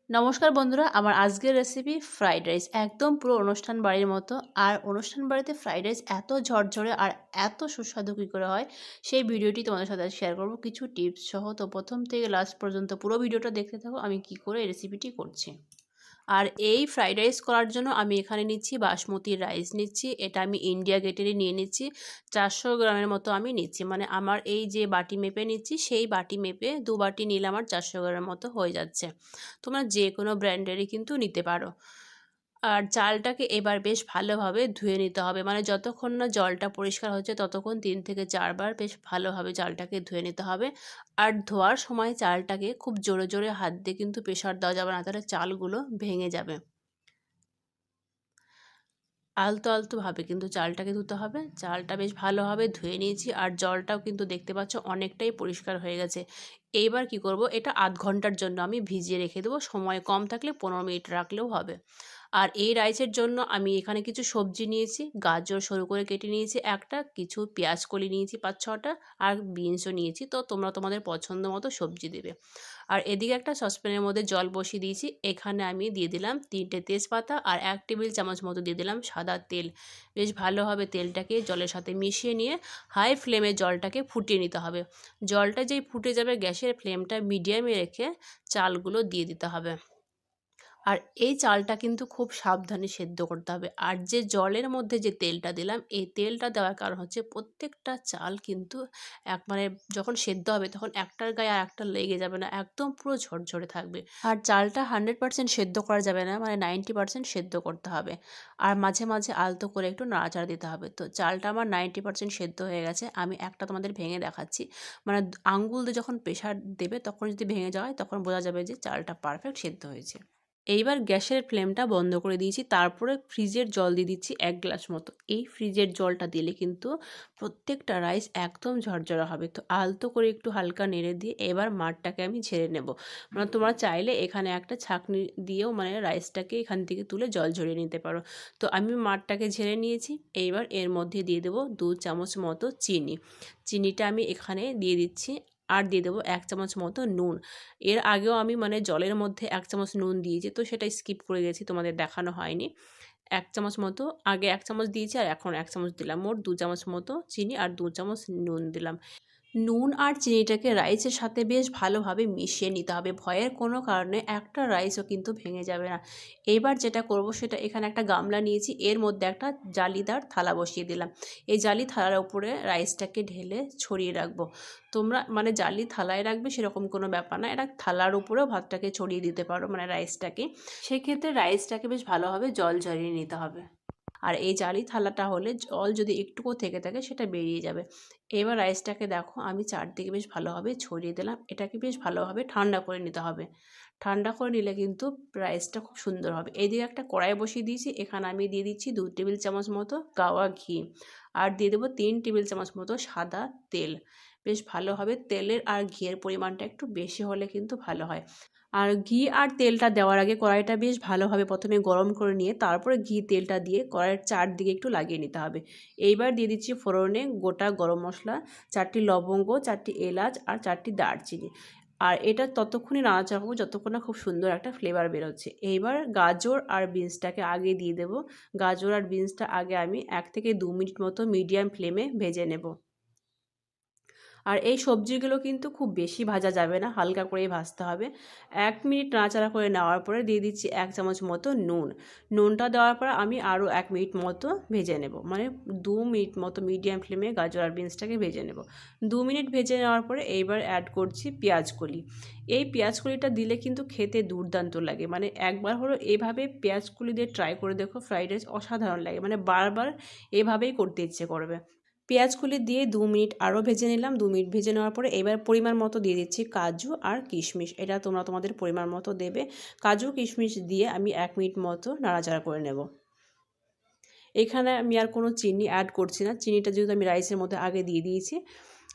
নমস্কার বন্ধুরা, আমার আজকের রেসিপি ফ্রাইড রাইস। একদম পুরো অনুষ্ঠান বাড়ির মতো। আর অনুষ্ঠান বাড়িতে ফ্রাইড রাইস এত ঝরঝরে আর এত সুস্বাদু কী করে হয়, সেই ভিডিওটি তোমাদের সাথে শেয়ার করব কিছু টিপস সহ। তো প্রথম থেকে লাস্ট পর্যন্ত পুরো ভিডিওটা দেখতে থাকো আমি কি করে এই রেসিপিটি করছি। আর এই ফ্রাইড রাইস করার জন্য আমি এখানে নিচ্ছি বাসমতি রাইস নিচ্ছি। এটা আমি ইন্ডিয়া গেটেরই নিয়ে নিচ্ছি। 400 গ্রামের মতো আমি নিচ্ছি, মানে আমার এই যে বাটি মেপে নিচ্ছি সেই বাটি মেপে 2 বাটি নিলে আমার 400 গ্রামের মতো হয়ে যাচ্ছে। তোমরা যে কোনো ব্র্যান্ডেরই কিন্তু নিতে পারো। আর চালটাকে এবার বেশ ভালোভাবে ধুয়ে নিতে হবে, মানে যতক্ষণ না জলটা পরিষ্কার হচ্ছে ততক্ষণ 3 থেকে 4 বার বেশ ভালোভাবে চালটাকে ধুয়ে নিতে হবে। আর ধোয়ার সময় চালটাকে খুব জোরে জোরে হাত দিয়ে কিন্তু প্রেশার দেওয়া যাবে না, তাহলে চালগুলো ভেঙে যাবে। আলতো আলতোভাবে কিন্তু চালটাকে ধুতে হবে। চালটা বেশ ভালোভাবে ধুয়ে নিয়েছি, আর জলটাও কিন্তু দেখতে পাচ্ছ অনেকটাই পরিষ্কার হয়ে গেছে। এইবার কি করব, এটা আধ ঘন্টার জন্য আমি ভিজিয়ে রেখে দেবো। সময় কম থাকলে 15 মিনিট রাখলেও হবে। আর এই রাইসের জন্য আমি এখানে কিছু সবজি নিয়েছি। গাজর সরু করে কেটে নিয়েছি একটা, কিছু পেঁয়াজ কলি নিয়েছি 5-6টা, আর বিনসও নিয়েছি। তো তোমরা তোমাদের পছন্দ মতো সবজি দেবে। আর এদিকে একটা সসপ্যানের মধ্যে জল বসিয়ে দিয়েছি। এখানে আমি দিয়ে দিলাম 3টে তেজপাতা আর 1 টেবিল চামচ মতো দিয়ে দিলাম সাদা তেল। বেশ ভালোভাবে তেলটাকে জলের সাথে মিশিয়ে নিয়ে হাই ফ্লেমে জলটাকে ফুটিয়ে নিতে হবে। জলটা যেই ফুটে যাবে গ্যাসের ফ্লেমটা মিডিয়ামে রেখে চালগুলো দিয়ে দিতে হবে। আর এই চালটা কিন্তু খুব সাবধানে সেদ্ধ করতে হবে। আর যে জলের মধ্যে যে তেলটা দিলাম, এই তেলটা দেওয়ার কারণ হচ্ছে প্রত্যেকটা চাল কিন্তু মানে যখন সেদ্ধ হবে তখন একটার গায়ে আর একটা লেগে যাবে না, একদম পুরো ঝরঝরে থাকবে। আর চালটা 100% সেদ্ধ করা যাবে না, মানে 90% সেদ্ধ করতে হবে। আর মাঝে মাঝে আলতো করে একটু নাড়াচাড়া দিতে হবে। তো চালটা আমার 90% সেদ্ধ হয়ে গেছে। আমি একটা তোমাদের ভেঙে দেখাচ্ছি, মানে আঙ্গুল দিয়ে যখন প্রেশার দেবে তখন যদি ভেঙে যায় তখন বোঝা যাবে যে চালটা পারফেক্ট সেদ্ধ হয়েছে। এইবার গ্যাসের ফ্লেমটা বন্ধ করে দিয়েছি, তারপরে ফ্রিজের জল দিয়ে দিচ্ছি 1 গ্লাস মতো। এই ফ্রিজের জলটা দিলে কিন্তু প্রত্যেকটা রাইস একদম ঝরঝরা হবে। তো আলতো করে একটু হালকা নেড়ে দিয়ে এবার মাঠটাকে আমি ঝেড়ে নেব। মানে তোমরা চাইলে এখানে একটা ছাঁকনি দিয়েও মানে রাইসটাকে এখান থেকে তুলে জল ঝরিয়ে নিতে পারো। তো আমি মাঠটাকে ঝেড়ে নিয়েছি। এইবার এর মধ্যে দিয়ে দেবো 2 চামচ মতো চিনি। চিনিটা আমি এখানে দিয়ে দিচ্ছি। আর দিয়ে দেবো 1 চামচ মতো নুন। এর আগেও আমি মানে জলের মধ্যে 1 চামচ নুন দিয়েছি, তো সেটা স্কিপ করে গেছি, তোমাদের দেখানো হয়নি। 1 চামচ মতো আগে 1 চামচ দিয়েছি আর এখন 1 চামচ দিলাম। মোট 2 চামচ মতো চিনি আর 2 চামচ নুন দিলাম। নুন আর চিনিটাকে রাইসের সাথে বেশ ভালোভাবে মিশিয়ে নিতে হবে। ভয়ের কোনো কারণে একটা রাইসও কিন্তু ভেঙে যাবে না। এইবার যেটা করব সেটা, এখানে একটা গামলা নিয়েছি, এর মধ্যে একটা জালিদার থালা বসিয়ে দিলাম। এই জালি থালার উপরে রাইসটাকে ঢেলে ছড়িয়ে রাখবো। তোমরা মানে জালি থালায় রাখবে সেরকম কোনো ব্যাপার না, এটা থালার উপরেও ভাতটাকে ছড়িয়ে দিতে পারো, মানে রাইসটাকে। সেক্ষেত্রে রাইসটাকে বেশ ভালোভাবে জল ঝরিয়ে নিতে হবে। আর এই জালি থালাটা হলে জল যদি একটুকুও থেকে থাকে সেটা বেরিয়ে যাবে। এবার রাইসটাকে দেখো আমি চারদিকে বেশ ভালোভাবে ছড়িয়ে দিলাম। এটাকে বেশ ভালোভাবে ঠান্ডা করে নিতে হবে। ঠান্ডা করে নিলে কিন্তু রাইসটা খুব সুন্দর হবে। এইদিকে একটা কড়াই বসিয়ে দিয়েছি, এখানে আমি দিয়ে দিচ্ছি 2 টেবিল চামচ মতো গাওয়া ঘি। আর দিয়ে দেবো 3 টেবিল চামচ মতো সাদা তেল। বেশ ভালোভাবে তেলের আর ঘিয়ের পরিমাণটা একটু বেশি হলে কিন্তু ভালো হয়। আর ঘি আর তেলটা দেওয়ার আগে কড়াইটা বেশ ভালোভাবে প্রথমে গরম করে নিয়ে তারপরে ঘি তেলটা দিয়ে কড়াইয়ের চারদিকে একটু লাগিয়ে নিতে হবে। এইবার দিয়ে দিচ্ছি ফোড়নে গোটা গরম মশলা, 4টি লবঙ্গ, 4টি এলাচ আর 4টি দারচিনি। আর এটা ততক্ষণই নাড়াচাড়া করবো যতক্ষণ না খুব সুন্দর একটা ফ্লেভার বেরোচ্ছে। এইবার গাজর আর বিনসটাকে আগে দিয়ে দেবো। গাজর আর বিনসটা আগে আমি 1 থেকে 2 মিনিট মতো মিডিয়াম ফ্লেমে ভেজে নেব। আর এই সবজিগুলো কিন্তু খুব বেশি ভাজা যাবে না, হালকা করেই ভাজতে হবে। 1 মিনিট নাড়াচাড়া করে নেওয়ার পরে দিয়ে দিচ্ছি 1 চামচ মতো নুন। নুনটা দেওয়ার পর আমি আরও 1 মিনিট মতো ভেজে নেব, মানে 2 মিনিট মতো মিডিয়াম ফ্লেমে গাজর আর বিনসটাকে ভেজে নেব। 2 মিনিট ভেজে নেওয়ার পরে এইবার অ্যাড করছি পেঁয়াজ কলি। এই পেঁয়াজ কলিটা দিলে কিন্তু খেতে দুর্দান্ত লাগে, মানে একবার হলো এভাবে পেঁয়াজ কলি দিয়ে ট্রাই করে দেখো, ফ্রাইড রাইস অসাধারণ লাগে, মানে বারবার এভাবেই করতে ইচ্ছে করবে। পেঁয়াজগুলি দিয়ে 2 মিনিট আরও ভেজে নিলাম। 2 মিনিট ভেজে নেওয়ার পরে এবার পরিমাণ মতো দিয়ে দিচ্ছি কাজু আর কিশমিশ। এটা তোমরা তোমাদের পরিমাণ মতো দেবে। কাজু কিশমিশ দিয়ে আমি 1 মিনিট মতো নাড়াচাড়া করে নেব। এখানে আমি আর কোনো চিনি অ্যাড করছি না, চিনিটা যেহেতু আমি রাইসের মধ্যে আগে দিয়ে দিয়েছি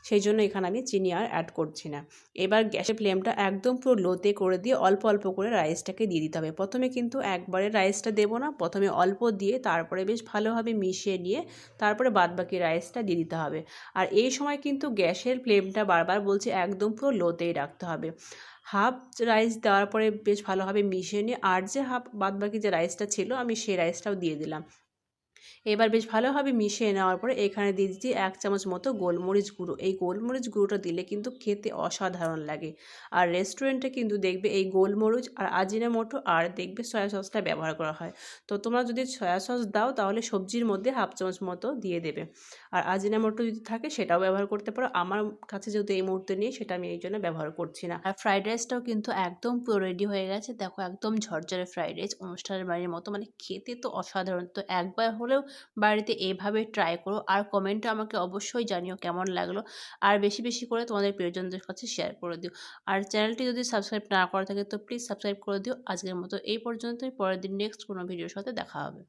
সেই জন্য এখানে আমি চিনি আর অ্যাড করছি না। এবার গ্যাসের ফ্লেমটা একদম পুরো লোতে করে দিয়ে অল্প অল্প করে রাইসটাকে দিয়ে দিতে হবে। প্রথমে কিন্তু একবারে রাইসটা দেবো না, প্রথমে অল্প দিয়ে তারপরে বেশ ভালোভাবে মিশিয়ে নিয়ে তারপরে বাদবাকি রাইসটা দিয়ে দিতে হবে। আর এই সময় কিন্তু গ্যাসের ফ্লেমটা বারবার বলছি একদম পুরো লোতেই রাখতে হবে। হাফ রাইস দেওয়ার পরে বেশ ভালোভাবে মিশিয়ে নিয়ে আর যে হাফ বাদবাকি যে রাইসটা ছিল আমি সেই রাইসটাও দিয়ে দিলাম। এবার বেশ ভালোভাবে মিশিয়ে নেওয়ার পরে এখানে দিয়ে দিচ্ছি 1 চামচ মতো গোলমরিচ গুঁড়ো। এই গোলমরিচ গুঁড়োটা দিলে কিন্তু খেতে অসাধারণ লাগে। আর রেস্টুরেন্টে কিন্তু দেখবে এই গোলমরিচ আর আজিনামোটো আর দেখবে সয়া সসটা ব্যবহার করা হয়। তো তোমরা যদি সয়া সস দাও তাহলে সবজির মধ্যে হাফ চামচ মতো দিয়ে দেবে। আর আজিনামোটো যদি থাকে সেটাও ব্যবহার করতে পারো। আমার কাছে যেহেতু এই মুহূর্তে নেই সেটা আমি এই জন্য ব্যবহার করছি না। আর ফ্রাইড রাইসটাও কিন্তু একদম পুরো রেডি হয়ে গেছে। দেখো একদম ঝরঝরে ফ্রাইড রাইস অনুষ্ঠানের বাড়ির মতো, মানে খেতে তো অসাধারণ। তো একবার হলেও বাড়িতে এভাবে ট্রাই করো আর কমেন্টে আমাকে অবশ্যই জানিও কেমন লাগলো। আর বেশি বেশি করে তোমাদের প্রিয়জনদের কাছে শেয়ার করে দিও। আর চ্যানেলটি যদি সাবস্ক্রাইব না করা থাকে তো প্লিজ সাবস্ক্রাইব করে দিও। আজকের মতো এই পর্যন্তই। পরের দিন নেক্সট কোনো ভিডিওর সাথে দেখা হবে।